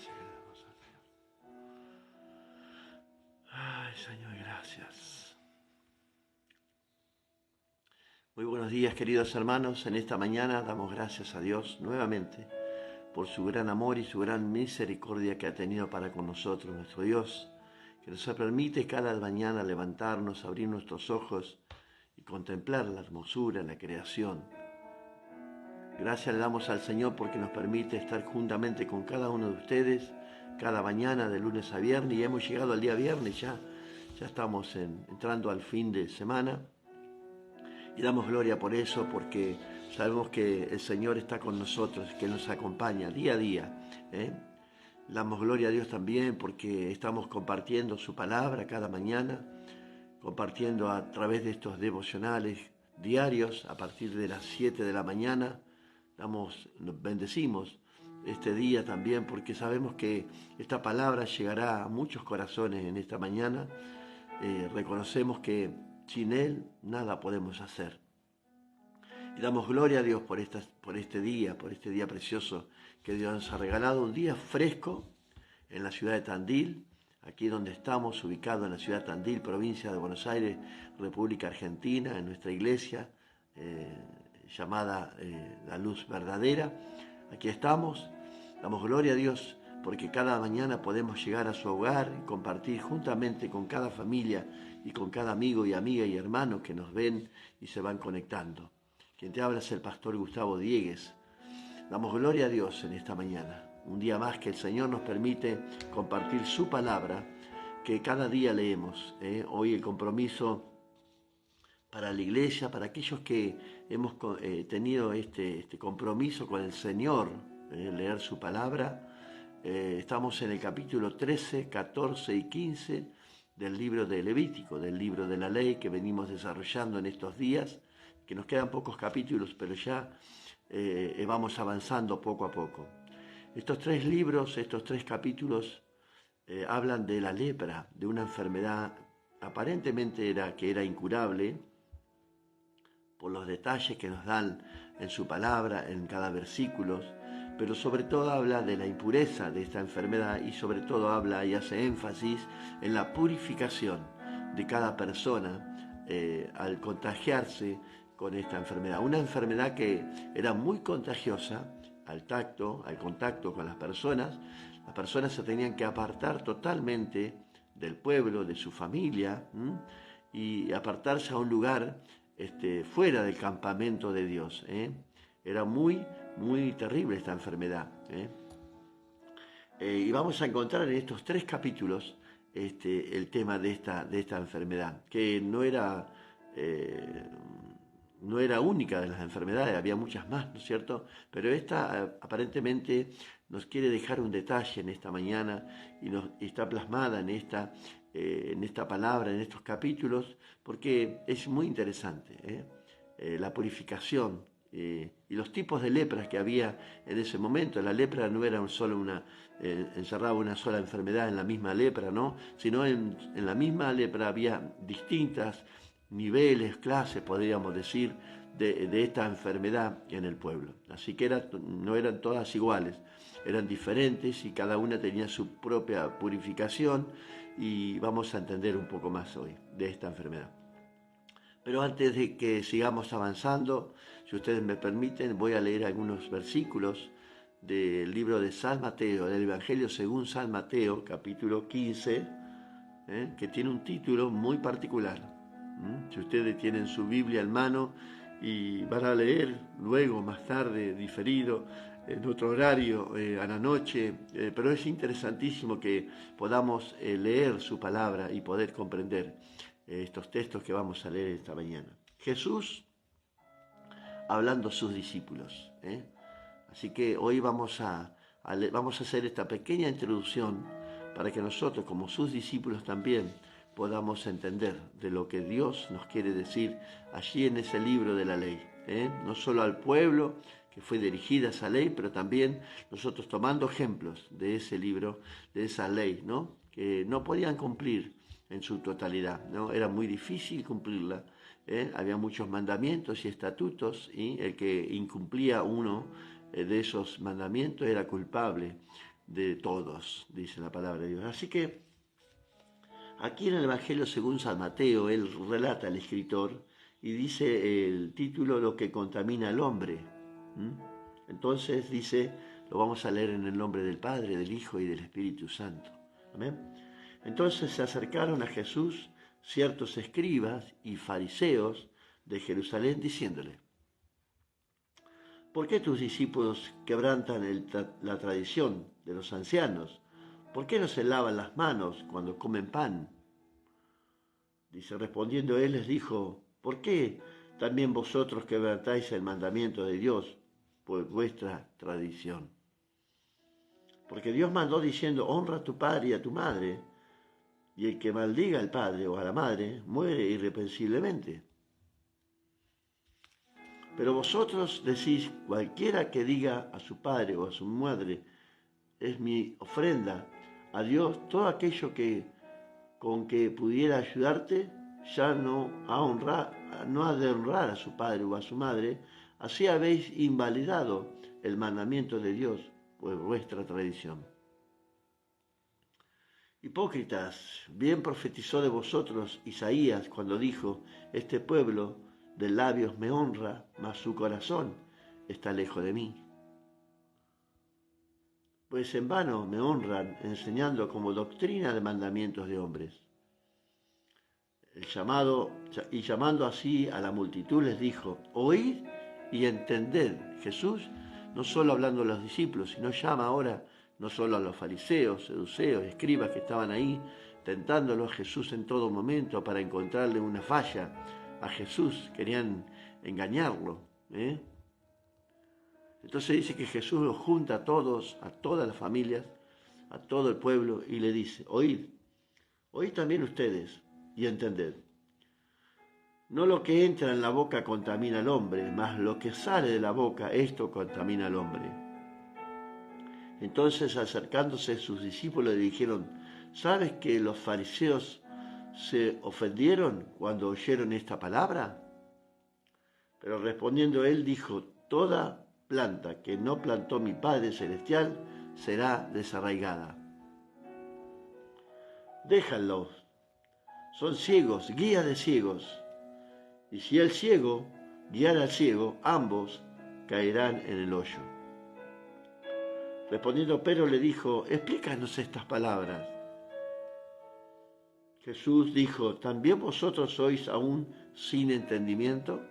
gracias le damos al Señor. Ay, Señor, gracias. Muy buenos días, queridos hermanos. En esta mañana damos gracias a Dios nuevamente por su gran amor y su gran misericordia que ha tenido para con nosotros, nuestro Dios, que nos permite cada mañana levantarnos, abrir nuestros ojos y contemplar la hermosura, la creación. Gracias le damos al Señor porque nos permite estar juntamente con cada uno de ustedes cada mañana de lunes a viernes, y hemos llegado al día viernes, ya estamos entrando al fin de semana, y damos gloria por eso, porque sabemos que el Señor está con nosotros, que nos acompaña día a día. Damos gloria a Dios también porque estamos compartiendo su palabra cada mañana, compartiendo a través de estos devocionales diarios a partir de las 7 de la mañana. Nos bendecimos este día también porque sabemos que esta palabra llegará a muchos corazones en esta mañana. Reconocemos que sin Él nada podemos hacer. Y damos gloria a Dios por este día precioso que Dios nos ha regalado, un día fresco en la ciudad de Tandil, aquí donde estamos, ubicado en la ciudad de Tandil, provincia de Buenos Aires, República Argentina, en nuestra iglesia llamada La Luz Verdadera. Aquí estamos, damos gloria a Dios porque cada mañana podemos llegar a su hogar y compartir juntamente con cada familia y con cada amigo y amiga y hermano que nos ven y se van conectando. Quien te habla es el pastor Gustavo Diegues. Damos gloria a Dios en esta mañana, un día más que el Señor nos permite compartir su palabra que cada día leemos. Hoy el compromiso para la iglesia, para aquellos que hemos tenido este compromiso con el Señor, leer su palabra. Estamos en el capítulo 13, 14 y 15 del libro de Levítico, del libro de la ley que venimos desarrollando en estos días, que nos quedan pocos capítulos, pero ya vamos avanzando poco a poco. Estos tres libros, estos tres capítulos hablan de la lepra, de una enfermedad aparentemente era incurable, por los detalles que nos dan en su palabra, en cada versículo, pero sobre todo habla de la impureza de esta enfermedad y sobre todo habla y hace énfasis en la purificación de cada persona al contagiarse con esta enfermedad. Una enfermedad que era muy contagiosa al contacto con las personas se tenían que apartar totalmente del pueblo, de su familia, y apartarse a un lugar fuera del campamento de Dios. Era muy, muy terrible esta enfermedad. Y vamos a encontrar en estos tres capítulos el tema de esta enfermedad, que no era única de las enfermedades, había muchas más, ¿no es cierto? Pero esta aparentemente nos quiere dejar un detalle en esta mañana y está plasmada en esta palabra, en estos capítulos, porque es muy interesante, la purificación y los tipos de lepras que había en ese momento. La lepra no era encerraba una sola enfermedad en la misma lepra, ¿no? Sino en la misma lepra había distintas niveles, clases, podríamos decir, de esta enfermedad en el pueblo. Así que no eran todas iguales, eran diferentes y cada una tenía su propia purificación, y vamos a entender un poco más hoy de esta enfermedad. Pero antes de que sigamos avanzando, si ustedes me permiten, voy a leer algunos versículos del libro de San Mateo, del Evangelio según San Mateo, capítulo 15, que tiene un título muy particular. Si ustedes tienen su Biblia en mano y van a leer luego, más tarde, diferido, en otro horario, a la noche, pero es interesantísimo que podamos leer su palabra y poder comprender estos textos que vamos a leer esta mañana. Jesús hablando a sus discípulos. Así que hoy vamos a hacer esta pequeña introducción para que nosotros, como sus discípulos también, podamos entender de lo que Dios nos quiere decir allí en ese libro de la ley. No solo al pueblo que fue dirigida esa ley, pero también nosotros tomando ejemplos de ese libro, de esa ley, ¿no? Que no podían cumplir en su totalidad, ¿no? Era muy difícil cumplirla. Había muchos mandamientos y estatutos, y el que incumplía uno de esos mandamientos era culpable de todos, dice la palabra de Dios. Así que aquí en el Evangelio según San Mateo, él relata al escritor y dice el título, lo que contamina al hombre. Entonces dice, lo vamos a leer en el nombre del Padre, del Hijo y del Espíritu Santo. Amén. Entonces se acercaron a Jesús ciertos escribas y fariseos de Jerusalén diciéndole: ¿por qué tus discípulos quebrantan la tradición de los ancianos? ¿Por qué no se lavan las manos cuando comen pan? Dice, respondiendo él les dijo: ¿por qué también vosotros quebrantáis el mandamiento de Dios por vuestra tradición? Porque Dios mandó diciendo: honra a tu padre y a tu madre, y el que maldiga al padre o a la madre muere irreprensiblemente. Pero vosotros decís: cualquiera que diga a su padre o a su madre, es mi ofrenda a Dios, todo aquello con que pudiera ayudarte, ya no ha de honrar a su padre o a su madre, así habéis invalidado el mandamiento de Dios por vuestra tradición. Hipócritas, bien profetizó de vosotros Isaías cuando dijo: este pueblo de labios me honra, mas su corazón está lejos de mí. Pues en vano me honran enseñando como doctrina de mandamientos de hombres. Llamando así a la multitud les dijo: oíd y entended. Jesús no solo hablando a los discípulos, sino llama ahora no solo a los fariseos, seduceos, escribas que estaban ahí tentándolo a Jesús en todo momento para encontrarle una falla a Jesús, querían engañarlo. Entonces dice que Jesús los junta a todos, a todas las familias, a todo el pueblo, y le dice: oíd también ustedes y entended. No lo que entra en la boca contamina al hombre, mas lo que sale de la boca, esto contamina al hombre. Entonces, acercándose sus discípulos, le dijeron: ¿sabes que los fariseos se ofendieron cuando oyeron esta palabra? Pero respondiendo él dijo: toda planta que no plantó mi Padre Celestial será desarraigada. Déjanlos, son ciegos, guía de ciegos. Y si el ciego guiara al ciego, ambos caerán en el hoyo. Respondiendo Pedro le dijo: explícanos estas palabras. Jesús dijo: ¿también vosotros sois aún sin entendimiento?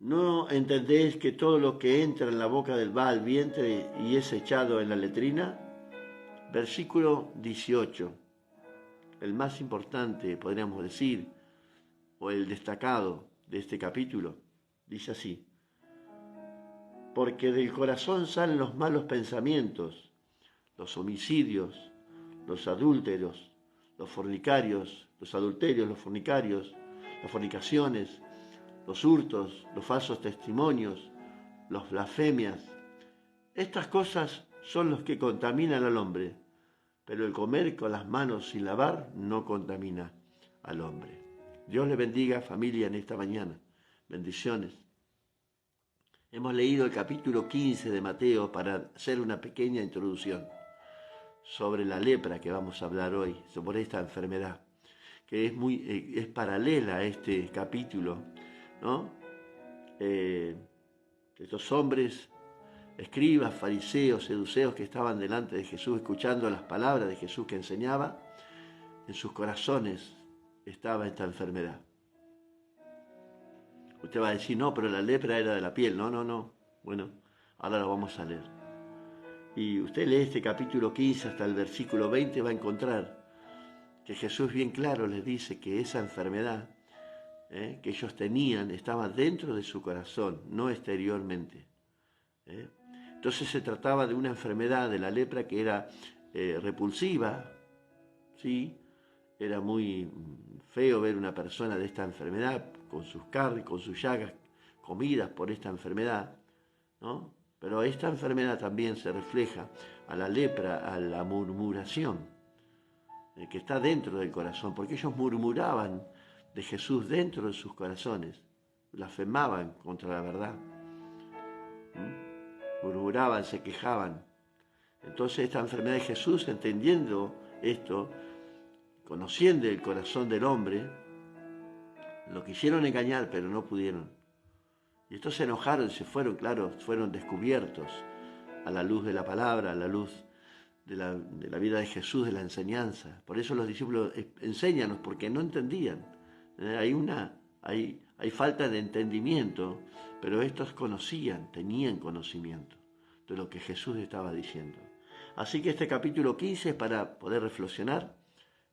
¿No entendéis que todo lo que entra en la boca del va al vientre y es echado en la letrina? Versículo 18, el más importante, podríamos decir, o el destacado de este capítulo, dice así: porque del corazón salen los malos pensamientos, los homicidios, los adúlteros, los fornicarios, los adulterios, los fornicarios, las fornicaciones, los hurtos, los falsos testimonios, las blasfemias. Estas cosas son los que contaminan al hombre, pero el comer con las manos sin lavar no contamina al hombre. Dios le bendiga, familia, en esta mañana. Bendiciones. Hemos leído el capítulo 15 de Mateo para hacer una pequeña introducción sobre la lepra que vamos a hablar hoy, sobre esta enfermedad, que es paralela a este capítulo, ¿no? Estos hombres, escribas, fariseos, seduceos que estaban delante de Jesús escuchando las palabras de Jesús que enseñaba, en sus corazones estaba esta enfermedad. Usted va a decir: no, pero la lepra era de la piel. No. Bueno, ahora lo vamos a leer. Y usted lee este capítulo 15 hasta el versículo 20, va a encontrar que Jesús bien claro les dice que esa enfermedad que ellos tenían estaba dentro de su corazón, no exteriormente. Entonces se trataba de una enfermedad de la lepra que era repulsiva, ¿sí? Era muy feo ver una persona de esta enfermedad con sus carnes, con sus llagas, comidas por esta enfermedad, ¿no? Pero esta enfermedad también se refleja a la lepra, a la murmuración, que está dentro del corazón, porque ellos murmuraban de Jesús dentro de sus corazones, blasfemaban contra la verdad. murmuraban, se quejaban. Entonces esta enfermedad de Jesús, entendiendo esto, conociendo el corazón del hombre, lo quisieron engañar, pero no pudieron. Y estos se enojaron, se fueron, claro, fueron descubiertos a la luz de la palabra, a la luz de la vida de Jesús, de la enseñanza. Por eso los discípulos enséñanos, porque no entendían. Hay falta de entendimiento, pero estos conocían, tenían conocimiento de lo que Jesús estaba diciendo. Así que este capítulo 15 es para poder reflexionar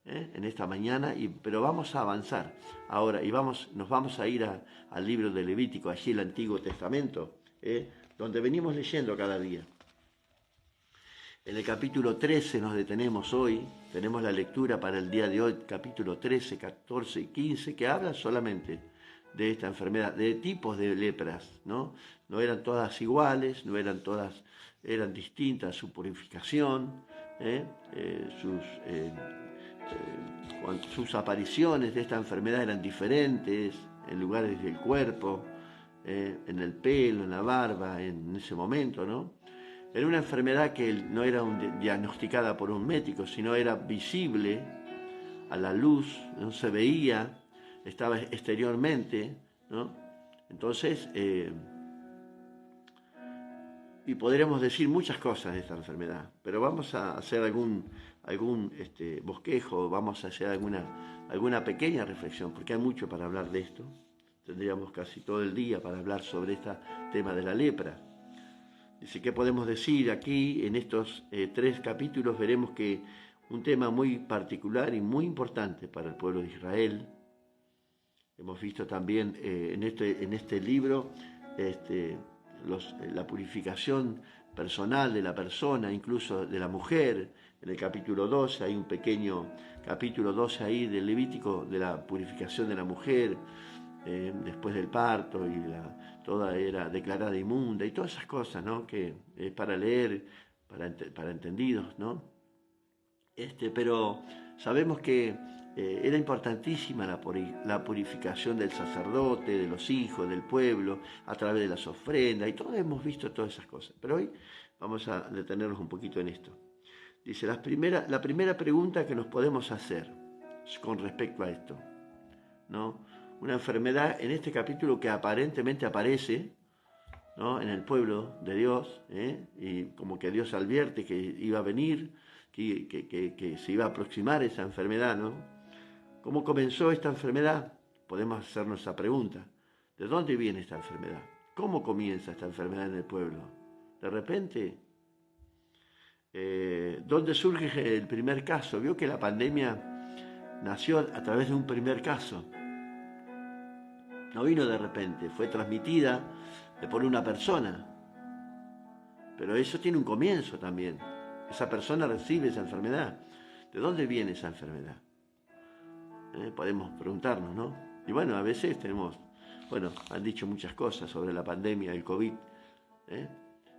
en esta mañana, pero vamos a avanzar ahora y nos vamos a ir al libro de Levítico, allí el Antiguo Testamento, donde venimos leyendo cada día. En el capítulo 13 nos detenemos hoy, tenemos la lectura para el día de hoy, capítulo 13, 14 y 15, que hablan solamente de esta enfermedad, de tipos de lepras, ¿no? No eran todas iguales, no eran todas, eran distintas su purificación, sus apariciones de esta enfermedad eran diferentes en lugares del cuerpo, en el pelo, en la barba, en ese momento, ¿no? Era una enfermedad que no era diagnosticada por un médico, sino era visible a la luz, no se veía, estaba exteriormente, ¿no? Entonces, y podríamos decir muchas cosas de esta enfermedad, pero vamos a hacer algún bosquejo, vamos a hacer alguna pequeña reflexión, porque hay mucho para hablar de esto. Tendríamos casi todo el día para hablar sobre este tema de la lepra. Dice, ¿qué podemos decir aquí? En estos 3 capítulos veremos que un tema muy particular y muy importante para el pueblo de Israel. Hemos visto también en este libro la purificación personal de la persona, incluso de la mujer. En el capítulo 12 hay un pequeño capítulo 12 ahí del Levítico de la purificación de la mujer después del parto, y toda era declarada inmunda y todas esas cosas, ¿no? Que es para leer, para entendidos, ¿no? Pero sabemos que era importantísima la purificación del sacerdote, de los hijos, del pueblo, a través de las ofrendas, y todos hemos visto todas esas cosas. Pero hoy vamos a detenernos un poquito en esto. Dice, la primera pregunta que nos podemos hacer con respecto a esto, ¿no? Una enfermedad en este capítulo que aparentemente aparece, ¿no?, en el pueblo de Dios, y como que Dios advierte que iba a venir, que se iba a aproximar esa enfermedad, ¿no? ¿Cómo comenzó esta enfermedad? Podemos hacernos esa pregunta. ¿De dónde viene esta enfermedad? ¿Cómo comienza esta enfermedad en el pueblo? De repente, ¿dónde surge el primer caso? Vio que la pandemia nació a través de un primer caso. No vino de repente, fue transmitida por una persona. Pero eso tiene un comienzo también. Esa persona recibe esa enfermedad. ¿De dónde viene esa enfermedad? Podemos preguntarnos, ¿no? Y bueno, a veces han dicho muchas cosas sobre la pandemia del COVID,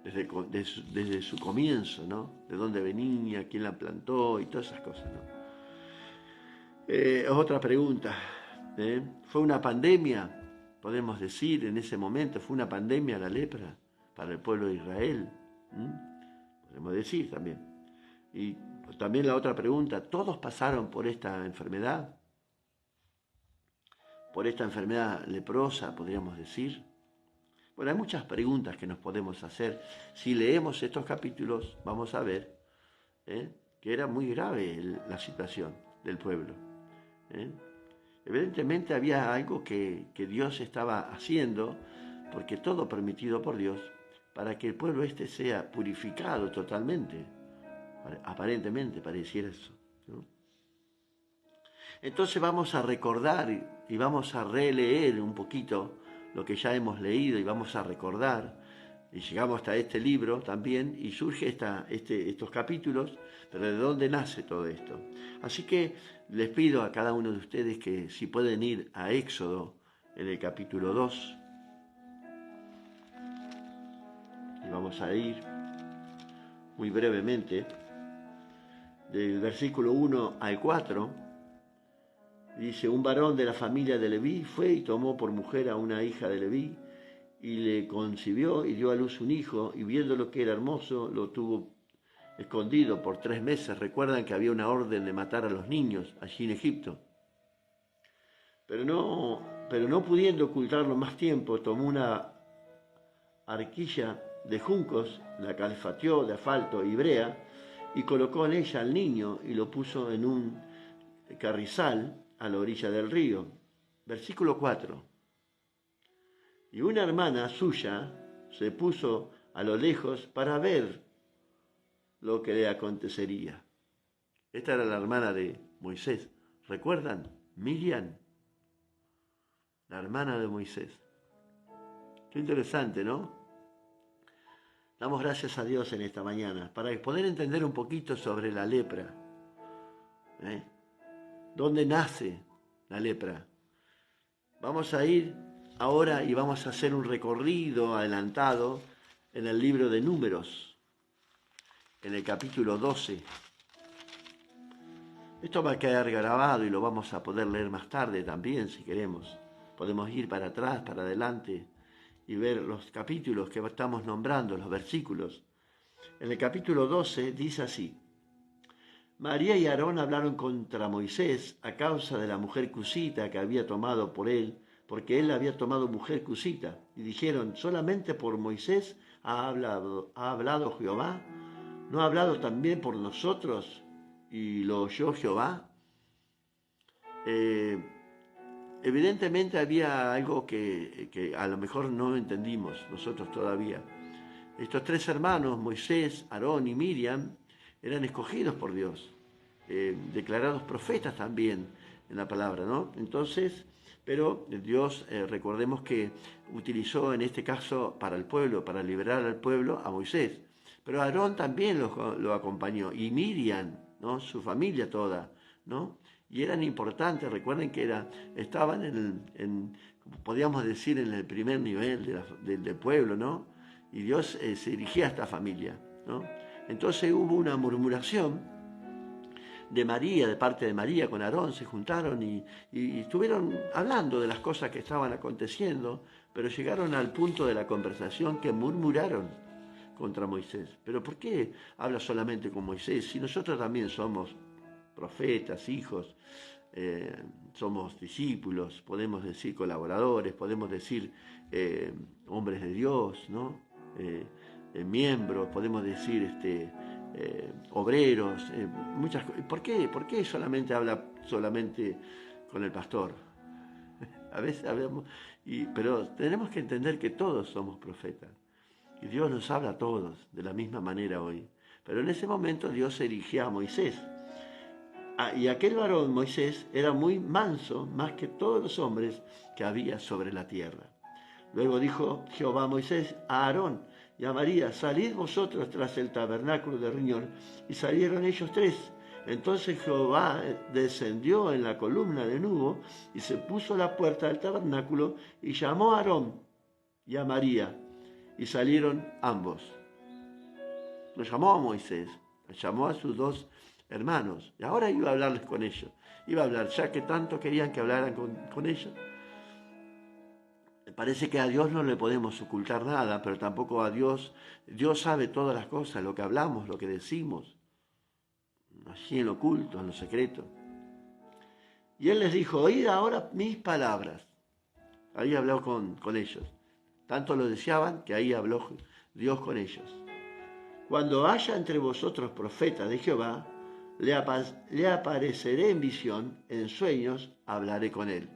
desde su comienzo, ¿no? De dónde venía, quién la plantó y todas esas cosas, ¿no? Otra pregunta. ¿Fue una pandemia? Podemos decir en ese momento, ¿fue una pandemia la lepra para el pueblo de Israel? Podemos decir también. Y también la otra pregunta, ¿todos pasaron por esta enfermedad? Por esta enfermedad leprosa, podríamos decir. Bueno, hay muchas preguntas que nos podemos hacer. Si leemos estos capítulos, vamos a ver que era muy grave la situación del pueblo. Evidentemente había algo que Dios estaba haciendo, porque todo permitido por Dios, para que el pueblo sea purificado totalmente. Aparentemente pareciera eso, ¿no? Entonces vamos a recordar y vamos a releer un poquito lo que ya hemos leído, y vamos a recordar, y llegamos hasta este libro también, y surge estos capítulos, pero ¿de dónde nace todo esto? Así que les pido a cada uno de ustedes que si pueden ir a Éxodo en el capítulo 2, y vamos a ir muy brevemente del versículo 1 al 4. Dice, un varón de la familia de Leví fue y tomó por mujer a una hija de Leví, y le concibió y dio a luz un hijo, y viendo lo que era hermoso, lo tuvo escondido por 3 meses. Recuerdan que había una orden de matar a los niños allí en Egipto. Pero no pudiendo ocultarlo más tiempo, tomó una arquilla de juncos, la calfateó de asfalto y brea, y colocó en ella al niño y lo puso en un carrizal a la orilla del río. Versículo 4. Y una hermana suya se puso a lo lejos para ver lo que le acontecería. Esta era la hermana de Moisés. ¿Recuerdan? Miriam, la hermana de Moisés. Qué interesante, ¿no? Damos gracias a Dios en esta mañana para poder entender un poquito sobre la lepra. ¿Dónde nace la lepra? Vamos a ir ahora y vamos a hacer un recorrido adelantado en el libro de Números, en el capítulo 12. Esto va a quedar grabado y lo vamos a poder leer más tarde también, si queremos. Podemos ir para atrás, para adelante y ver los capítulos que estamos nombrando, los versículos. En el capítulo 12 dice así: María y Aarón hablaron contra Moisés a causa de la mujer cusita que había tomado por él, porque él había tomado mujer cusita. Y dijeron: solamente por Moisés ha hablado Jehová. ¿No ha hablado también por nosotros y lo oyó Jehová? Evidentemente había algo que a lo mejor no entendimos nosotros todavía. Estos 3 hermanos, Moisés, Aarón y Miriam, eran escogidos por Dios, declarados profetas también en la palabra, ¿no? Entonces, pero Dios, recordemos que utilizó en este caso para el pueblo, para liberar al pueblo, a Moisés. Pero Aarón también lo acompañó, y Miriam, ¿no? Su familia toda, ¿no? Y eran importantes. Recuerden que estaban podríamos decir, en el primer nivel del pueblo, ¿no? Y Dios se dirigía a esta familia, ¿no? Entonces hubo una murmuración de María, de parte de María con Aarón, se juntaron y estuvieron hablando de las cosas que estaban aconteciendo, pero llegaron al punto de la conversación que murmuraron contra Moisés. ¿Pero por qué habla solamente con Moisés? Si nosotros también somos profetas, hijos, somos discípulos, podemos decir colaboradores, podemos decir hombres de Dios, ¿no? Miembros, podemos decir obreros, muchas cosas. ¿Por qué solamente habla solamente con el pastor? A veces hablamos, pero tenemos que entender que todos somos profetas. Y Dios nos habla a todos de la misma manera hoy. Pero en ese momento Dios eligió a Moisés. Y aquel varón, Moisés, era muy manso, más que todos los hombres que había sobre la tierra. Luego dijo Jehová a Moisés, a Aarón y a María: salid vosotros tras el tabernáculo de reunión. Y salieron ellos 3. Entonces Jehová descendió en la columna de nube y se puso a la puerta del tabernáculo y llamó a Aarón y a María. Y salieron ambos. Lo llamó a Moisés, llamó a sus 2 hermanos. Y ahora iba a hablarles con ellos. Iba a hablar, ya que tanto querían que hablaran con ellos. Parece que a Dios no le podemos ocultar nada, pero tampoco a Dios. Dios sabe todas las cosas, lo que hablamos, lo que decimos, allí en lo oculto, en lo secreto. Y Él les dijo: oíd ahora mis palabras. Ahí habló con ellos. Tanto lo deseaban que ahí habló Dios con ellos. Cuando haya entre vosotros profetas de Jehová, le apareceré en visión, en sueños hablaré con él.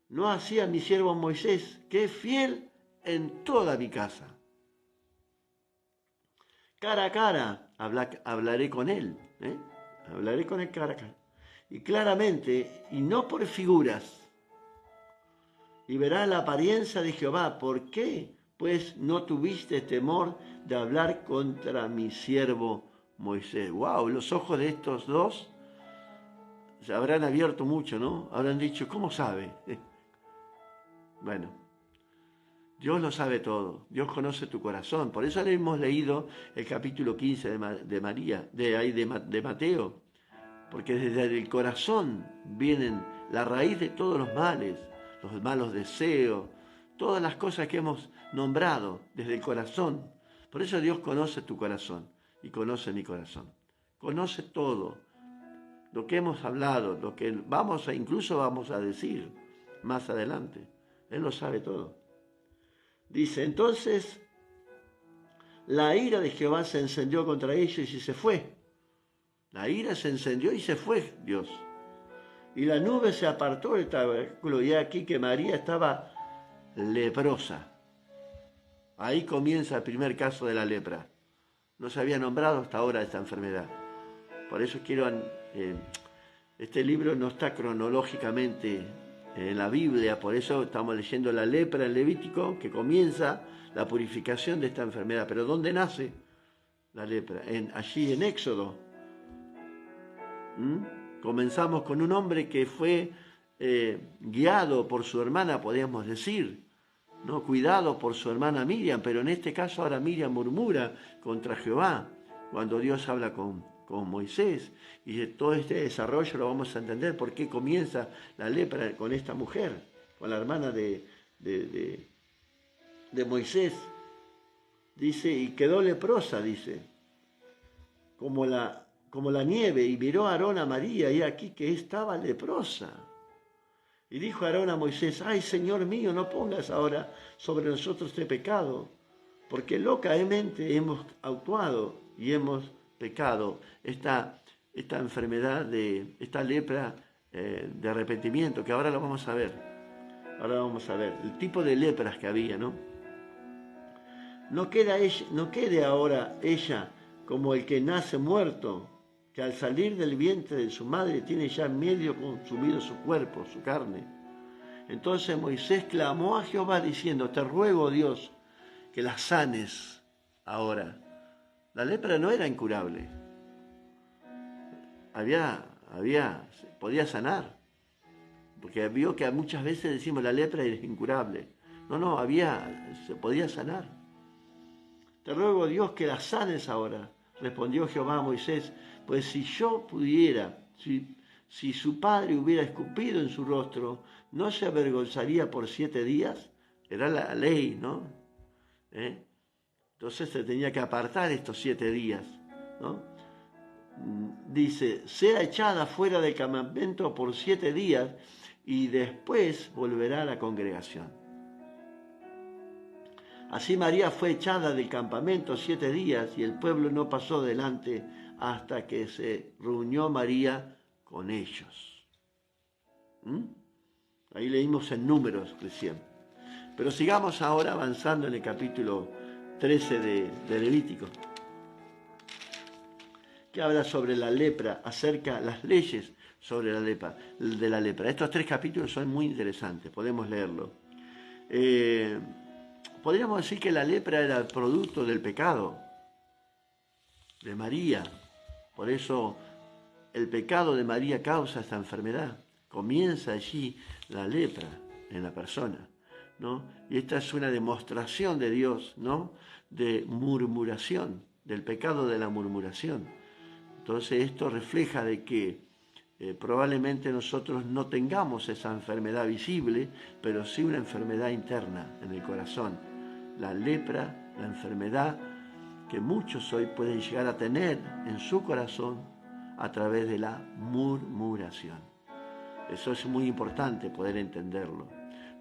No hacía mi siervo Moisés, que es fiel en toda mi casa. Cara a cara hablaré con él. Hablaré con él cara a cara. Y claramente, y no por figuras. Y verá la apariencia de Jehová. ¿Por qué, pues, no tuviste temor de hablar contra mi siervo Moisés? ¡Wow! Los ojos de estos 2 se habrán abierto mucho, ¿no? Habrán dicho: ¿cómo sabe? Bueno, Dios lo sabe todo. Dios conoce tu corazón. Por eso le hemos leído el capítulo 15 de Mateo. Porque desde el corazón vienen la raíz de todos los males, los malos deseos, todas las cosas que hemos nombrado desde el corazón. Por eso Dios conoce tu corazón y conoce mi corazón. Conoce todo, lo que hemos hablado, lo que incluso vamos a decir más adelante. Él lo sabe todo. Dice, entonces la ira de Jehová se encendió contra ellos y se fue. La ira se encendió y se fue Dios. Y la nube se apartó del tabernáculo y aquí que María estaba leprosa. Ahí comienza el primer caso de la lepra. No se había nombrado hasta ahora esta enfermedad. Por eso este libro no está cronológicamente en la Biblia, por eso estamos leyendo la lepra en Levítico, que comienza la purificación de esta enfermedad. Pero ¿dónde nace la lepra? Allí en Éxodo. Comenzamos con un hombre que fue guiado por su hermana, podríamos decir, ¿no? Cuidado por su hermana Miriam, pero en este caso ahora Miriam murmura contra Jehová cuando Dios habla con Moisés. Y de todo este desarrollo lo vamos a entender por qué comienza la lepra con esta mujer, con la hermana de Moisés. Dice, y quedó leprosa, dice, como la nieve, y miró a Aarón a María, y aquí que estaba leprosa. Y dijo Aarón a Moisés, ay, Señor mío, no pongas ahora sobre nosotros este pecado, porque locamente hemos actuado y hemos pecado. Esta enfermedad, esta lepra de arrepentimiento, que ahora lo vamos a ver. Ahora vamos a ver el tipo de lepras que había, ¿no? No quede ahora ella como el que nace muerto, que al salir del vientre de su madre tiene ya medio consumido su cuerpo, su carne. Entonces Moisés clamó a Jehová diciendo, te ruego, Dios, que la sanes ahora. La lepra no era incurable. Podía sanar. Porque vio que muchas veces decimos la lepra es incurable. No, se podía sanar. Te ruego, Dios, que la sanes ahora. Respondió Jehová a Moisés, pues si yo pudiera, si su padre hubiera escupido en su rostro, ¿no se avergonzaría por 7 días? Era la ley, ¿no? Entonces se tenía que apartar estos 7 días, ¿no? Dice, sea echada fuera del campamento por 7 días y después volverá a la congregación. Así María fue echada del campamento 7 días y el pueblo no pasó delante hasta que se reunió María con ellos. Ahí leímos en Números recién. Pero sigamos ahora avanzando en el capítulo 13 de Levítico, que habla sobre la lepra, acerca de las leyes sobre la lepra. Estos 3 capítulos son muy interesantes, podemos leerlo. Podríamos decir que la lepra era el producto del pecado de María. Por eso el pecado de María causa esta enfermedad. Comienza allí la lepra en la persona, ¿no? Y esta es una demostración de Dios, ¿no? De murmuración, del pecado de la murmuración. Entonces esto refleja de que probablemente nosotros no tengamos esa enfermedad visible, pero sí una enfermedad interna en el corazón. La lepra, la enfermedad que muchos hoy pueden llegar a tener en su corazón a través de la murmuración. Eso es muy importante poder entenderlo.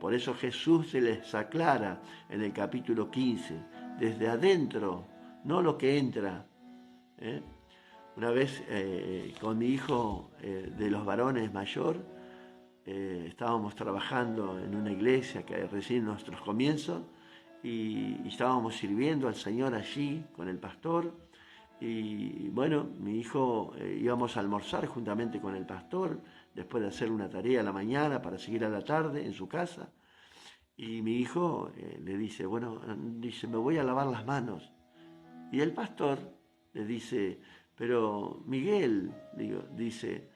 Por eso Jesús se les aclara en el capítulo 15, desde adentro, no lo que entra. Una vez con mi hijo de los varones mayor, estábamos trabajando en una iglesia que recién nuestros comienzos y estábamos sirviendo al Señor allí con el pastor. Y bueno, mi hijo íbamos a almorzar juntamente con el pastor después de hacer una tarea a la mañana para seguir a la tarde en su casa. Y mi hijo le dice, me voy a lavar las manos. Y el pastor le dice, pero Miguel, dice,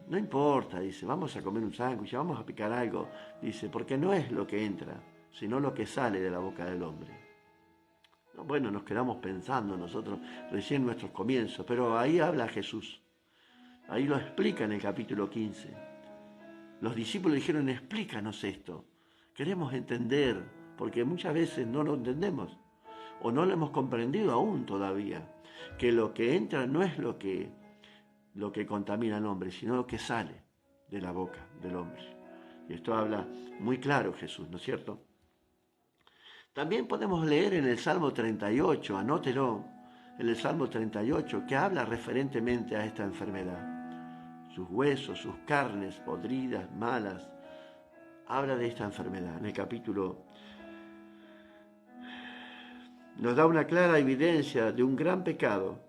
no importa, dice, vamos a comer un sándwich, vamos a picar algo, dice, porque no es lo que entra, sino lo que sale de la boca del hombre. Bueno, nos quedamos pensando nosotros recién nuestros comienzos, pero ahí habla Jesús. Ahí lo explica en el capítulo 15. Los discípulos dijeron, explícanos esto. Queremos entender, porque muchas veces no lo entendemos o no lo hemos comprendido aún todavía, que lo que entra no es lo que contamina al hombre, sino lo que sale de la boca del hombre. Y esto habla muy claro Jesús, ¿no es cierto? También podemos leer en el Salmo 38, anótelo, en el Salmo 38, que habla referentemente a esta enfermedad. Sus huesos, sus carnes podridas, malas, habla de esta enfermedad. En el capítulo nos da una clara evidencia de un gran pecado,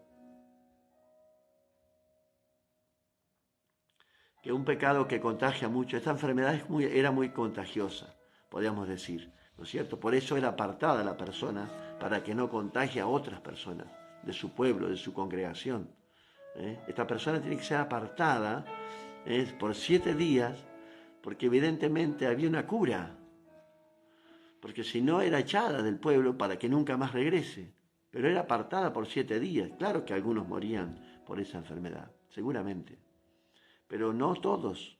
que un pecado que contagia mucho. Esta enfermedad era muy contagiosa, podríamos decir, ¿no es cierto? Por eso era apartada la persona, para que no contagie a otras personas de su pueblo, de su congregación. Esta persona tiene que ser apartada por 7 días, porque evidentemente había una cura, porque si no era echada del pueblo para que nunca más regrese, pero era apartada por 7 días. Claro que algunos morían por esa enfermedad, seguramente, pero no todos.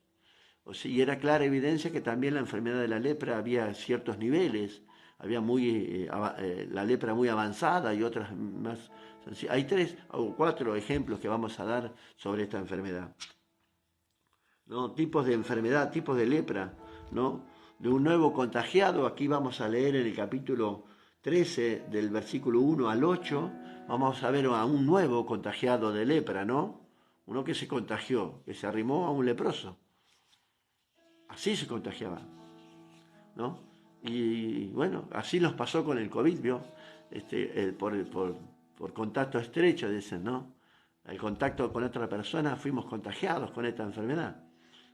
O sea, y era clara evidencia que también la enfermedad de la lepra había ciertos niveles, había la lepra muy avanzada y otras más sencillas. Hay 3 o 4 ejemplos que vamos a dar sobre esta enfermedad, ¿no? Tipos de enfermedad, tipos de lepra, ¿no? De un nuevo contagiado, aquí vamos a leer en el capítulo 13, del versículo 1 al 8, vamos a ver a un nuevo contagiado de lepra, ¿no? Uno que se contagió, que se arrimó a un leproso. Así se contagiaba, ¿no? Y bueno, así nos pasó con el COVID, ¿vio? Por contacto estrecho, dicen, ¿no? El contacto con otra persona, fuimos contagiados con esta enfermedad.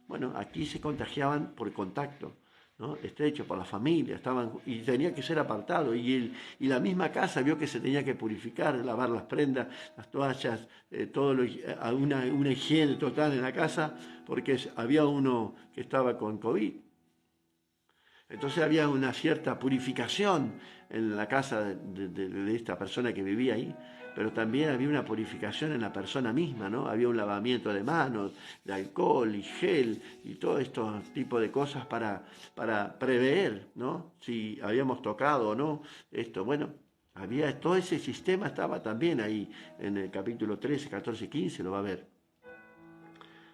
Bueno, aquí se contagiaban por contacto, ¿no? Estrecho, por la familia, y tenía que ser apartado. Y la misma casa vio que se tenía que purificar, lavar las prendas, las toallas, una higiene total en la casa, porque había uno que estaba con COVID. Entonces había una cierta purificación en la casa de esta persona que vivía ahí, pero también había una purificación en la persona misma, ¿no? Había un lavamiento de manos, de alcohol y gel y todo estos tipos de cosas para prever, ¿no? Si habíamos tocado o no esto. Bueno, todo ese sistema estaba también ahí en el capítulo 13, 14, 15, lo va a ver.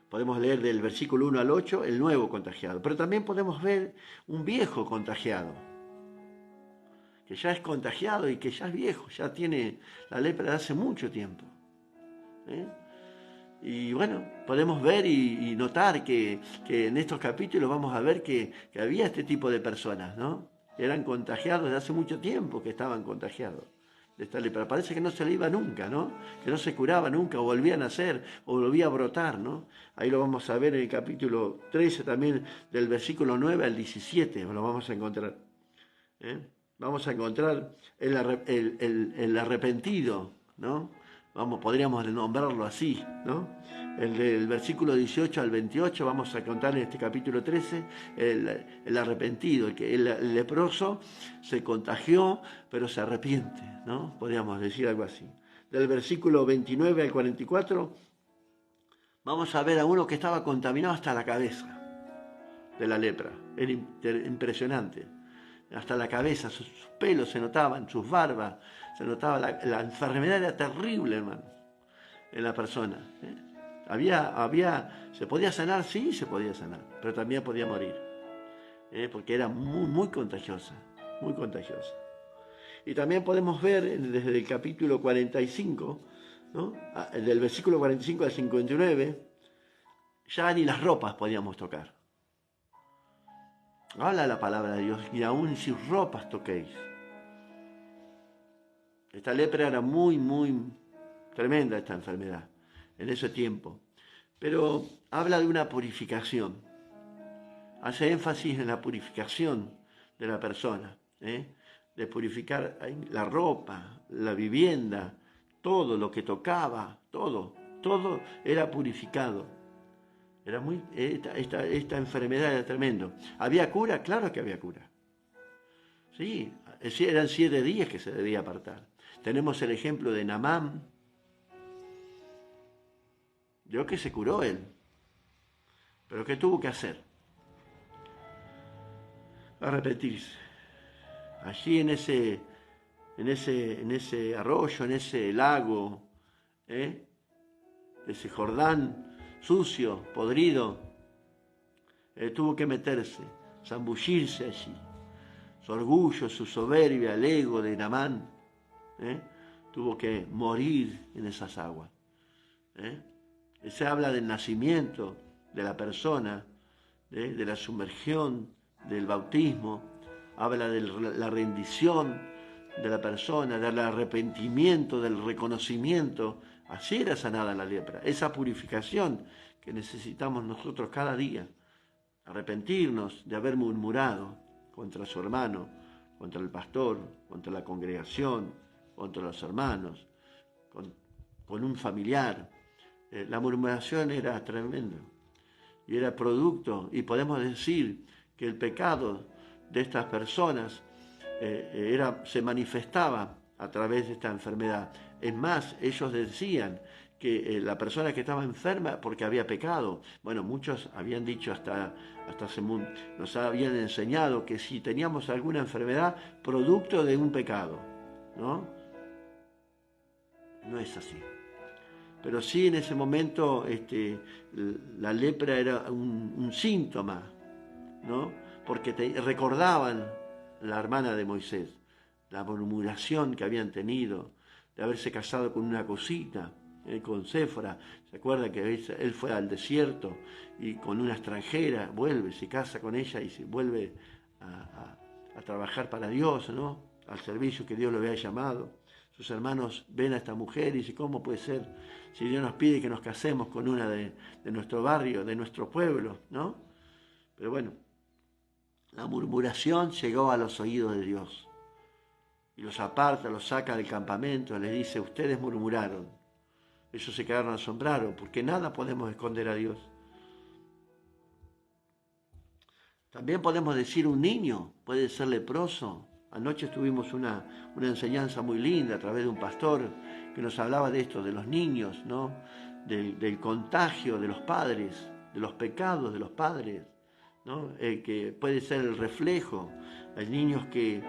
Podemos leer del versículo 1 al 8 el nuevo contagiado, pero también podemos ver un viejo contagiado, que ya es contagiado y que ya es viejo, ya tiene la lepra de hace mucho tiempo. Y bueno, podemos ver y notar que en estos capítulos vamos a ver que había este tipo de personas, ¿no? Que eran contagiados de hace mucho tiempo, que estaban contagiados de esta lepra. Parece que no se le iba nunca, ¿no? Que no se curaba nunca, o volvía a nacer, o volvía a brotar, ¿no? Ahí lo vamos a ver en el capítulo 13 también, del versículo 9 al 17, lo vamos a encontrar. Vamos a encontrar el arrepentido, ¿no? Podríamos nombrarlo así, ¿no? Del versículo 18 al 28 vamos a contar en este capítulo 13 el arrepentido, el leproso se contagió, pero se arrepiente, ¿no? Podríamos decir algo así. Del versículo 29 al 44 vamos a ver a uno que estaba contaminado hasta la cabeza de la lepra. Era impresionante. Hasta la cabeza, sus pelos se notaban, sus barbas, se notaba, la enfermedad era terrible, hermano, en la persona. Se podía sanar, sí, se podía sanar, pero también podía morir, porque era muy, muy contagiosa, muy contagiosa. Y también podemos ver desde el capítulo 45, ¿no? Del versículo 45 al 59, ya ni las ropas podíamos tocar. Habla la palabra de Dios, y aún sin ropas toquéis. Esta lepra era muy, muy tremenda, esta enfermedad, en ese tiempo. Pero habla de una purificación. Hace énfasis en la purificación de la persona, de purificar la ropa, la vivienda, todo lo que tocaba, todo era purificado. Esta enfermedad era tremendo. ¿Había cura? Claro que había cura. Sí, eran 7 días que se debía apartar. Tenemos el ejemplo de Naamán. Dios que se curó él. Pero ¿qué tuvo que hacer? arrepentirse. Allí en ese arroyo, en ese lago, ese Jordán sucio, podrido, tuvo que meterse, zambullirse allí. Su orgullo, su soberbia, el ego de Naamán, tuvo que morir en esas aguas. Se habla del nacimiento de la persona, de la sumergión, del bautismo, habla de la rendición de la persona, del arrepentimiento, del reconocimiento. Así era sanada la lepra, esa purificación que necesitamos nosotros cada día. Arrepentirnos de haber murmurado contra su hermano, contra el pastor, contra la congregación, contra los hermanos, con un familiar. La murmuración era tremenda y era producto, y podemos decir que el pecado de estas personas se manifestaba a través de esta enfermedad. Es más, ellos decían que la persona que estaba enferma porque había pecado. Bueno, muchos habían dicho nos habían enseñado que si teníamos alguna enfermedad, producto de un pecado, ¿no? No es así. Pero sí en ese momento la lepra era un síntoma, ¿no? Porque recordaban la hermana de Moisés, la murmuración que habían tenido, de haberse casado con una cosita, con Séfora. ¿Se acuerda que él fue al desierto y con una extranjera vuelve, se casa con ella y se vuelve a trabajar para Dios, ¿no? Al servicio que Dios lo había llamado? Sus hermanos ven a esta mujer y dicen, ¿cómo puede ser? Si Dios nos pide que nos casemos con una de nuestro barrio, de nuestro pueblo, ¿no? Pero bueno, la murmuración llegó a los oídos de Dios. Y los aparta, los saca del campamento, les dice, ustedes murmuraron. Ellos se quedaron asombrados, porque nada podemos esconder a Dios. También podemos decir un niño puede ser leproso. Anoche tuvimos una enseñanza muy linda a través de un pastor que nos hablaba de esto, de los niños, ¿no? Del contagio de los padres, de los pecados de los padres, ¿no? Que puede ser el reflejo. Hay niños que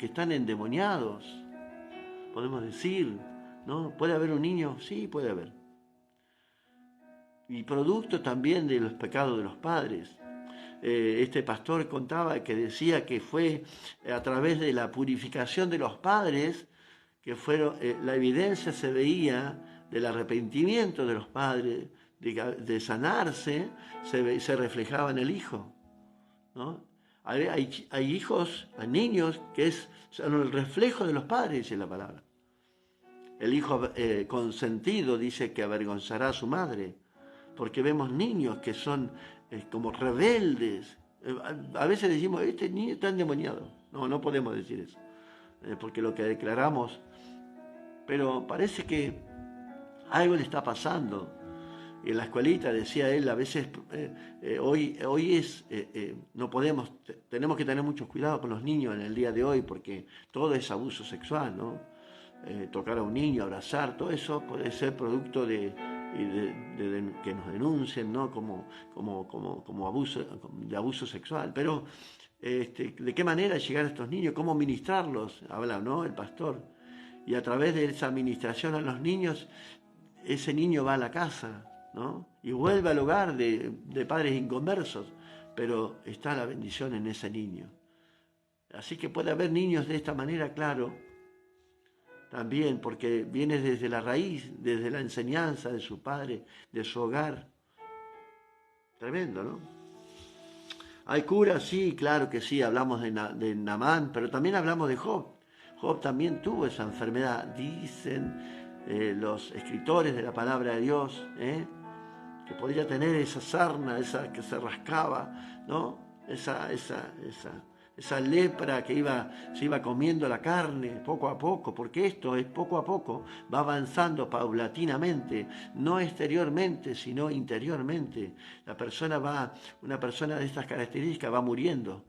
están endemoniados, podemos decir, ¿no? ¿Puede haber un niño? Sí, puede haber. Y producto también de los pecados de los padres. Este pastor contaba que decía que fue a través de la purificación de los padres que la evidencia se veía del arrepentimiento de los padres, de sanarse, se reflejaba en el hijo, ¿no? Hay hijos, hay niños que son el reflejo de los padres, dice la palabra. El hijo consentido dice que avergonzará a su madre, porque vemos niños que son como rebeldes. A veces decimos, este niño está endemoniado. No podemos decir eso, porque lo que declaramos, pero parece que algo le está pasando. Y en la escuelita decía él, a veces hoy no podemos, tenemos que tener mucho cuidado con los niños en el día de hoy, porque todo es abuso sexual, ¿no? Tocar a un niño, abrazar, todo eso puede ser producto de que nos denuncien, ¿no? como abuso sexual. Pero ¿de qué manera llegar a estos niños? ¿Cómo ministrarlos? Habla, ¿no? El pastor. Y a través de esa administración a los niños, ese niño va a la casa, ¿no? Y vuelve al hogar de padres inconversos, pero está la bendición en ese niño. Así que puede haber niños de esta manera, claro, también, porque viene desde la raíz, desde la enseñanza de su padre, de su hogar. Tremendo, ¿no? ¿Hay cura? Sí, claro que sí, hablamos de Naamán, pero también hablamos de Job. Job también tuvo esa enfermedad, dicen los escritores de la palabra de Dios, que podría tener esa sarna, esa que se rascaba, ¿no? Esa lepra que se iba comiendo la carne poco a poco, porque esto es poco a poco, va avanzando paulatinamente, no exteriormente, sino interiormente. Una persona de estas características va muriendo.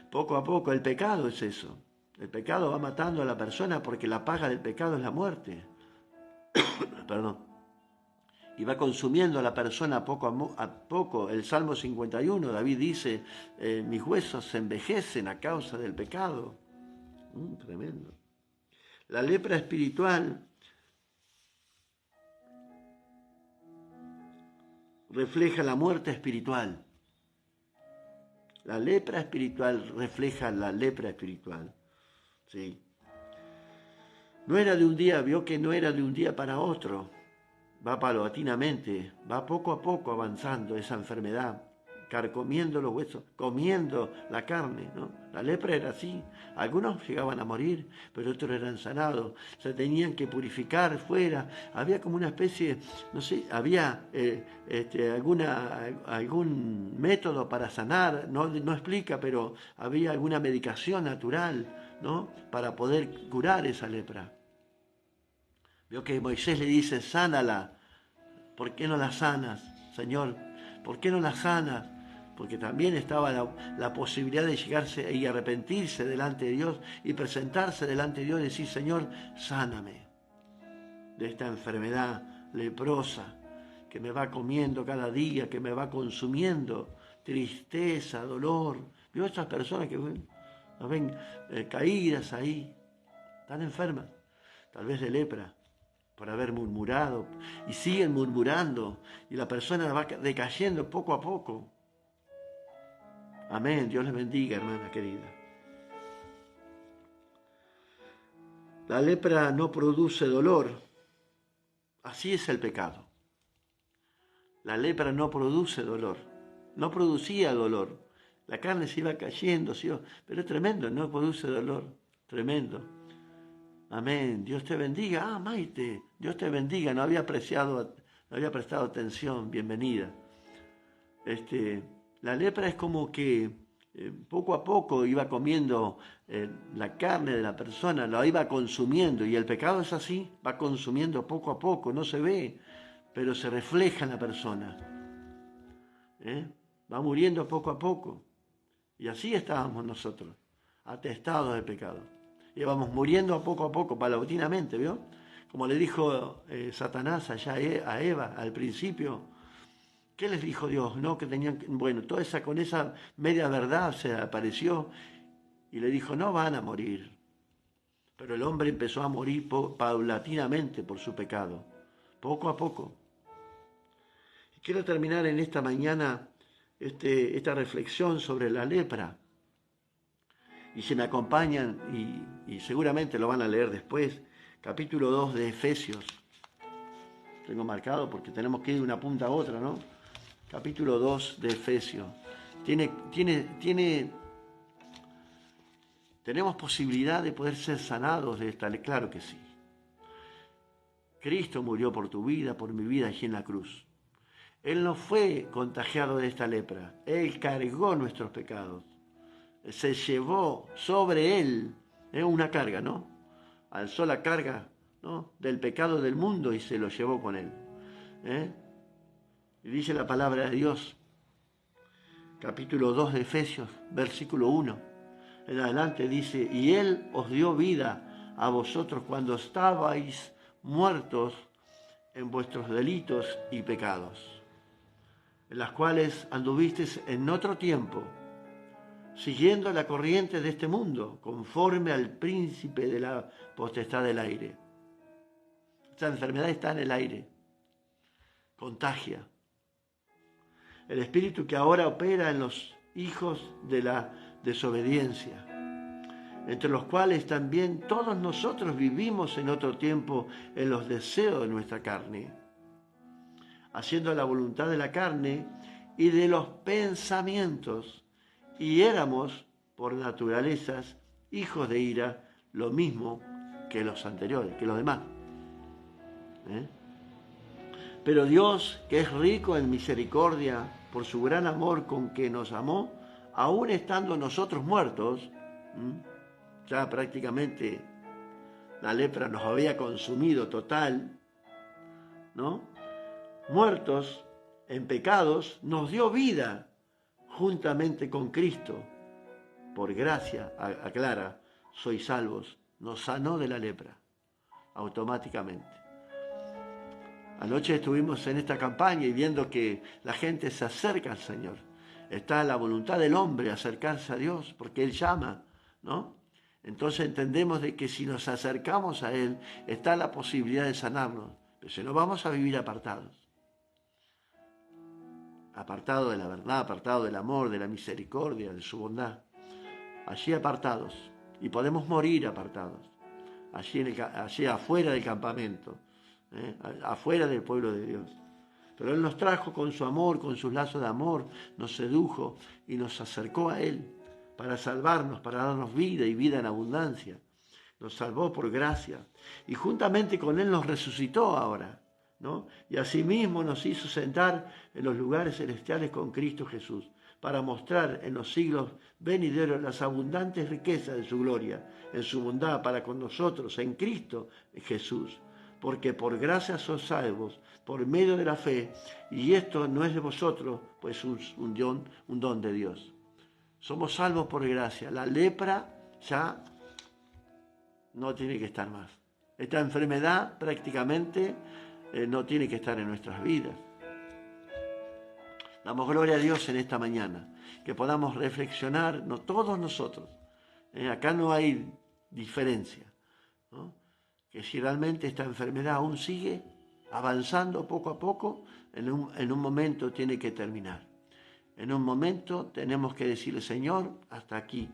Poco a poco, el pecado es eso. El pecado va matando a la persona porque la paga del pecado es la muerte. Perdón. y va consumiendo a la persona a poco. El Salmo 51, David dice, mis huesos se envejecen a causa del pecado. Tremendo. La lepra espiritual refleja la muerte espiritual. La lepra espiritual refleja la lepra espiritual. ¿Sí? No era de un día, vio que no era de un día para otro. Va paulatinamente, va poco a poco avanzando esa enfermedad, carcomiendo los huesos, comiendo la carne, ¿no? La lepra era así. Algunos llegaban a morir, pero otros eran sanados. Se tenían que purificar fuera. Había como una especie, no sé, había algún método para sanar, no explica, pero había alguna medicación natural, ¿no? Para poder curar esa lepra. Vio que Moisés le dice, sánala. ¿Por qué no la sanas, Señor? ¿Por qué no la sanas? Porque también estaba la posibilidad de llegarse y arrepentirse delante de Dios y presentarse delante de Dios y decir, Señor, sáname de esta enfermedad leprosa que me va comiendo cada día, que me va consumiendo, tristeza, dolor. Vio estas personas que nos ven caídas ahí, tan enfermas, tal vez de lepra, por haber murmurado, y siguen murmurando, y la persona va decayendo poco a poco. Amén, Dios les bendiga, hermana querida. La lepra no produce dolor, así es el pecado. La lepra no produce dolor, no producía dolor. La carne se iba cayendo, pero es tremendo, no produce dolor, tremendo. Amén. Dios te bendiga. Ah, Maite, Dios te bendiga. No había prestado atención. Bienvenida. La lepra es como que poco a poco iba comiendo la carne de la persona, la iba consumiendo. Y el pecado es así, va consumiendo poco a poco, no se ve, pero se refleja en la persona. Va muriendo poco a poco. Y así estábamos nosotros, atestados de pecado. Y vamos muriendo a poco, paulatinamente, ¿vio? Como le dijo Satanás allá a Eva al principio. ¿Qué les dijo Dios? No, que tenían, bueno, con esa media verdad se apareció y le dijo, no van a morir. Pero el hombre empezó a morir paulatinamente por su pecado, poco a poco. Y quiero terminar en esta mañana esta reflexión sobre la lepra. Y si me acompañan, y seguramente lo van a leer después, capítulo 2 de Efesios. Tengo marcado porque tenemos que ir de una punta a otra, ¿no? Capítulo 2 de Efesios. ¿Tenemos posibilidad de poder ser sanados de esta? Claro que sí. Cristo murió por tu vida, por mi vida allí en la cruz. Él no fue contagiado de esta lepra. Él cargó nuestros pecados. Se llevó sobre él una carga, ¿no? Alzó la carga, ¿no?, del pecado del mundo y se lo llevó con él. Y dice la palabra de Dios, capítulo 2 de Efesios, versículo 1. En adelante dice, y él os dio vida a vosotros cuando estabais muertos en vuestros delitos y pecados, en las cuales anduvisteis en otro tiempo, siguiendo la corriente de este mundo, conforme al príncipe de la potestad del aire. Esta enfermedad está en el aire, contagia. El espíritu que ahora opera en los hijos de la desobediencia, entre los cuales también todos nosotros vivimos en otro tiempo en los deseos de nuestra carne, haciendo la voluntad de la carne y de los pensamientos, y éramos, por naturalezas, hijos de ira, lo mismo que los anteriores, que los demás. Pero Dios, que es rico en misericordia, por su gran amor con que nos amó, aún estando nosotros muertos, ya prácticamente la lepra nos había consumido total, ¿no? Muertos en pecados, nos dio vida juntamente con Cristo. Por gracia, aclara, sois salvos. Nos sanó de la lepra automáticamente. Anoche estuvimos en esta campaña y viendo que la gente se acerca al Señor. Está la voluntad del hombre acercarse a Dios porque Él llama, ¿no? Entonces entendemos de que si nos acercamos a Él, está la posibilidad de sanarnos. Pero si no, vamos a vivir apartados. Apartados de la verdad, apartados del amor, de la misericordia, de su bondad. Allí apartados. Y podemos morir apartados. Allí afuera del campamento. Afuera del pueblo de Dios. Pero Él nos trajo con su amor, con sus lazos de amor, nos sedujo y nos acercó a Él para salvarnos, para darnos vida y vida en abundancia. Nos salvó por gracia y juntamente con Él nos resucitó ahora, ¿no? Y asimismo nos hizo sentar en los lugares celestiales con Cristo Jesús para mostrar en los siglos venideros las abundantes riquezas de su gloria, en su bondad para con nosotros, en Cristo Jesús. Porque por gracia sois salvos, por medio de la fe, y esto no es de vosotros, pues un don de Dios. Somos salvos por gracia. La lepra ya no tiene que estar más. Esta enfermedad prácticamente no tiene que estar en nuestras vidas. Damos gloria a Dios en esta mañana, que podamos reflexionar, no todos nosotros. Acá no hay diferencia, ¿no? Que si realmente esta enfermedad aún sigue avanzando poco a poco, en un momento tiene que terminar. En un momento tenemos que decirle, Señor, hasta aquí,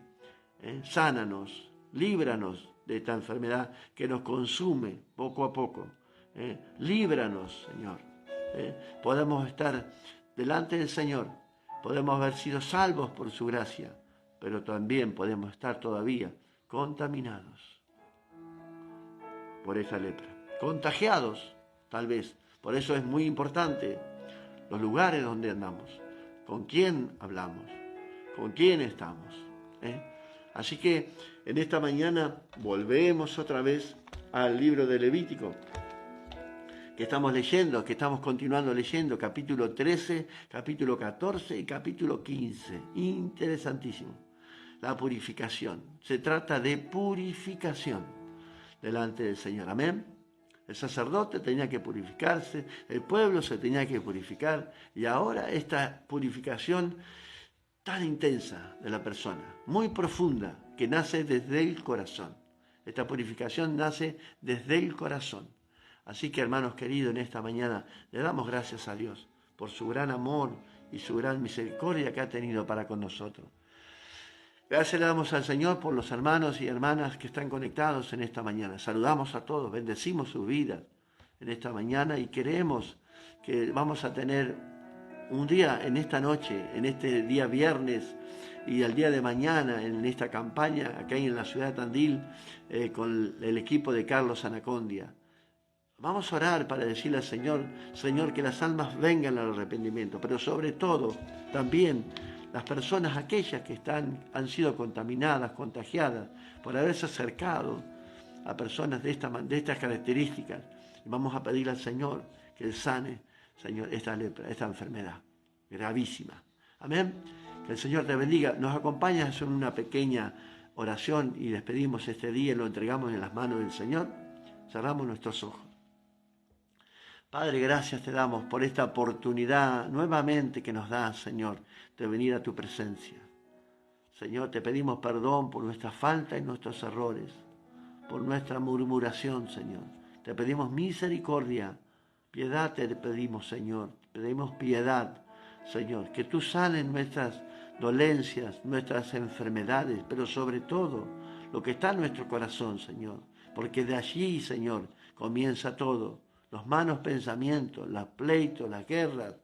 sánanos, líbranos de esta enfermedad que nos consume poco a poco. Líbranos, Señor. Podemos estar delante del Señor, podemos haber sido salvos por su gracia, pero también podemos estar todavía contaminados por esa lepra, contagiados tal vez. Por eso es muy importante los lugares donde andamos, con quién hablamos, con quién estamos. Así que en esta mañana volvemos otra vez al libro de Levítico, que estamos leyendo, que estamos continuando leyendo, capítulo 13, capítulo 14 y capítulo 15. Interesantísimo. La purificación. Se trata de purificación delante del Señor. Amén. El sacerdote tenía que purificarse, el pueblo se tenía que purificar, y ahora esta purificación tan intensa de la persona, muy profunda, que nace desde el corazón. Esta purificación nace desde el corazón. Así que, hermanos queridos, en esta mañana le damos gracias a Dios por su gran amor y su gran misericordia que ha tenido para con nosotros. Gracias le damos al Señor por los hermanos y hermanas que están conectados en esta mañana. Saludamos a todos, bendecimos sus vidas en esta mañana y queremos que vamos a tener un día en esta noche, en este día viernes y el día de mañana en esta campaña acá en la ciudad de Tandil con el equipo de Carlos Anacondia. Vamos a orar para decirle al Señor, Señor, que las almas vengan al arrepentimiento, pero sobre todo también las personas aquellas que han sido contaminadas, contagiadas, por haberse acercado a personas de estas características. Y vamos a pedirle al Señor que Él sane, Señor, esta lepra, esta enfermedad gravísima. Amén. Que el Señor te bendiga. Nos acompañas en una pequeña oración y despedimos este día y lo entregamos en las manos del Señor. Cerramos nuestros ojos. Padre, gracias te damos por esta oportunidad nuevamente que nos das, Señor, de venir a tu presencia. Señor, te pedimos perdón por nuestra falta y nuestros errores, por nuestra murmuración, Señor. Te pedimos misericordia, piedad te pedimos, Señor. Te pedimos piedad, Señor, que tú sanes nuestras dolencias, nuestras enfermedades, pero sobre todo lo que está en nuestro corazón, Señor, porque de allí, Señor, comienza todo. Los malos pensamientos, los pleitos, las guerras,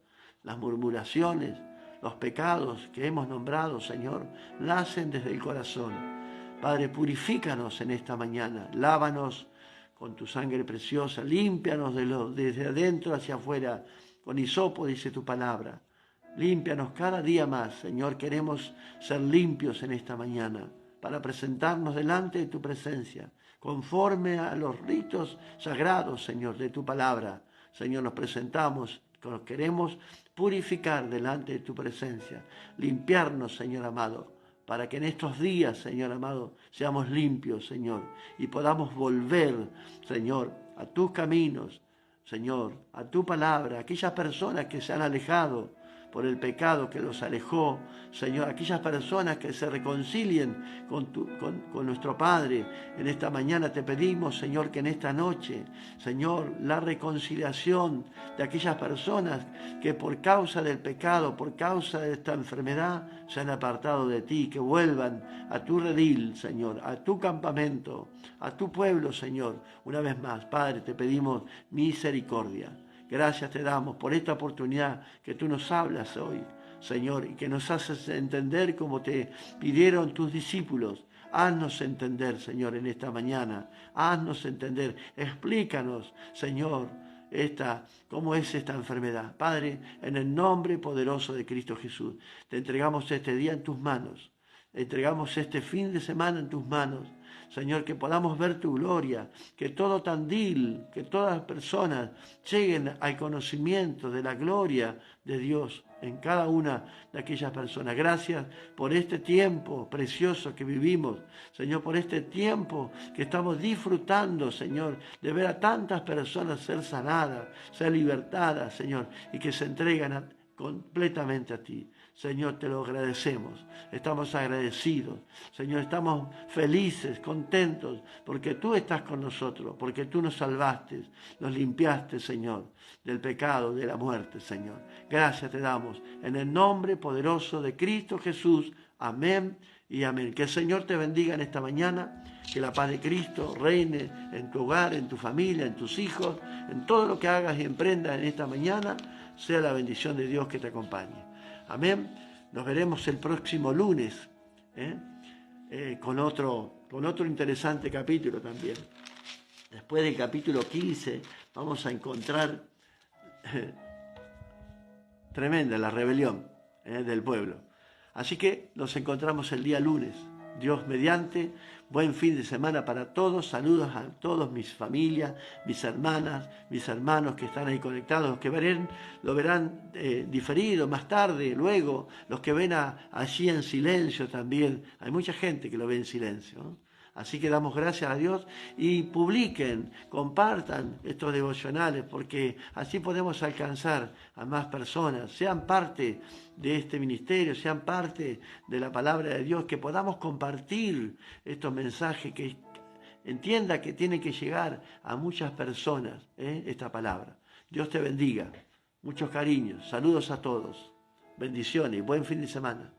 las murmuraciones, los pecados que hemos nombrado, Señor, nacen desde el corazón. Padre, purifícanos en esta mañana, lávanos con tu sangre preciosa, límpianos desde adentro hacia afuera, con hisopo, dice tu palabra. Límpianos cada día más, Señor, queremos ser limpios en esta mañana, para presentarnos delante de tu presencia, conforme a los ritos sagrados, Señor, de tu palabra. Señor, nos presentamos, nos queremos purificar delante de tu presencia, limpiarnos, Señor amado, para que en estos días, Señor amado, seamos limpios, Señor, y podamos volver, Señor, a tus caminos, Señor, a tu palabra, aquellas personas que se han alejado por el pecado que los alejó, Señor, aquellas personas que se reconcilien con nuestro Padre. En esta mañana te pedimos, Señor, que en esta noche, Señor, la reconciliación de aquellas personas que por causa del pecado, por causa de esta enfermedad, se han apartado de ti, que vuelvan a tu redil, Señor, a tu campamento, a tu pueblo, Señor. Una vez más, Padre, te pedimos misericordia. Gracias te damos por esta oportunidad que tú nos hablas hoy, Señor, y que nos haces entender como te pidieron tus discípulos. Haznos entender, Señor, en esta mañana. Haznos entender. Explícanos, Señor, cómo es esta enfermedad. Padre, en el nombre poderoso de Cristo Jesús, te entregamos este día en tus manos. Entregamos este fin de semana en tus manos. Señor, que podamos ver tu gloria, que todo Tandil, que todas las personas lleguen al conocimiento de la gloria de Dios en cada una de aquellas personas. Gracias por este tiempo precioso que vivimos, Señor, por este tiempo que estamos disfrutando, Señor, de ver a tantas personas ser sanadas, ser libertadas, Señor, y que se entregan completamente a ti. Señor, te lo agradecemos, estamos agradecidos, Señor, estamos felices, contentos, porque tú estás con nosotros, porque tú nos salvaste, nos limpiaste, Señor, del pecado, de la muerte, Señor. Gracias te damos, en el nombre poderoso de Cristo Jesús, amén y amén. Que el Señor te bendiga en esta mañana, que la paz de Cristo reine en tu hogar, en tu familia, en tus hijos, en todo lo que hagas y emprendas en esta mañana, sea la bendición de Dios que te acompañe. Amén. Nos veremos el próximo lunes con otro interesante capítulo también. Después del capítulo 15 vamos a encontrar tremenda la rebelión del pueblo. Así que nos encontramos el día lunes. Dios mediante, buen fin de semana para todos. Saludos a todos, mis familias, mis hermanas, mis hermanos que están ahí conectados, los que lo verán diferido más tarde, luego, los que ven allí en silencio también. Hay mucha gente que lo ve en silencio, ¿no? Así que damos gracias a Dios y publiquen, compartan estos devocionales, porque así podemos alcanzar a más personas, sean parte de este ministerio, sean parte de la palabra de Dios, que podamos compartir estos mensajes, que entienda que tiene que llegar a muchas personas esta palabra. Dios te bendiga, muchos cariños, saludos a todos, bendiciones, buen fin de semana.